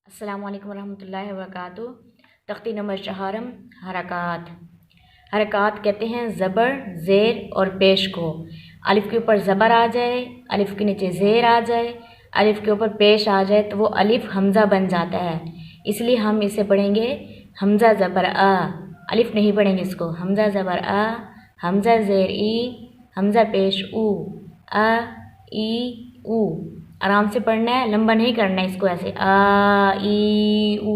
अस्सलामु अलैकुम वरहमतुल्लाहि वबरकातुहू। तख्ती नंबर 4 हरकात। हरकात कहते हैं ज़बर, ज़ेर और पेश को। अलिफ़ के ऊपर ज़बर आ जाए, अलिफ़ के नीचे ज़ेर आ जाए, अलिफ़ के ऊपर पेश आ जाए तो वो अलिफ़ हमज़ा बन जाता है। इसलिए हम इसे पढ़ेंगे हमज़ा ज़बर आ, अलिफ़ नहीं पढ़ेंगे इसको। हमज़ा ज़बर आ, हमज़ा ज़ेर ई, हमज़ा पेश ऊ, आ ई ऊ। आराम से पढ़ना है, लंबा नहीं करना है इसको। ऐसे आ ई ऊ,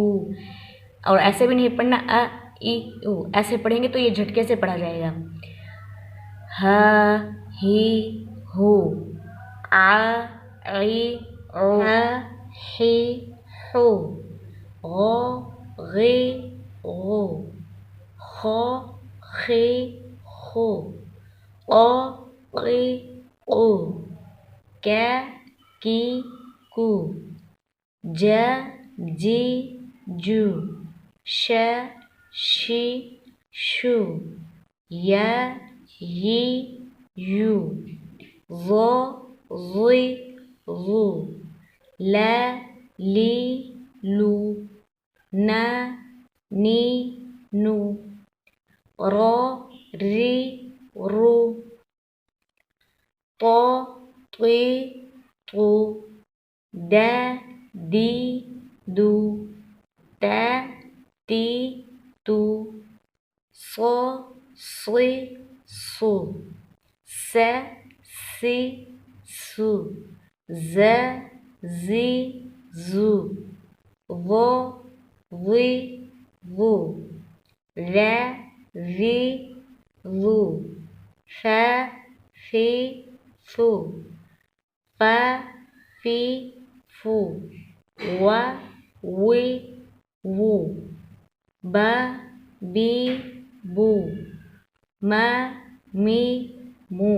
और ऐसे भी नहीं पढ़ना आ ई ऊ। ऐसे पढ़ेंगे तो ये झटके से पढ़ा जाएगा। ह ही हु, आ ई ओ, ह ही हु, गो गी गो, खो खी खो, ओ क़ी क़ू, कै की कू, ज जी जू, श शी शू, य यी यू, ज़ो ज़ी ज़ू, ल ली लू, न नी नू, रो री रू, तो ती तू, द दी दू, त ती तू, सो सी सू, स सी सू, ज़ ज़ी ज़ू, वो वी वू, र वी वू, फ फी फू, फ फी फू, व वी वू, ब बी बू, म मी मू।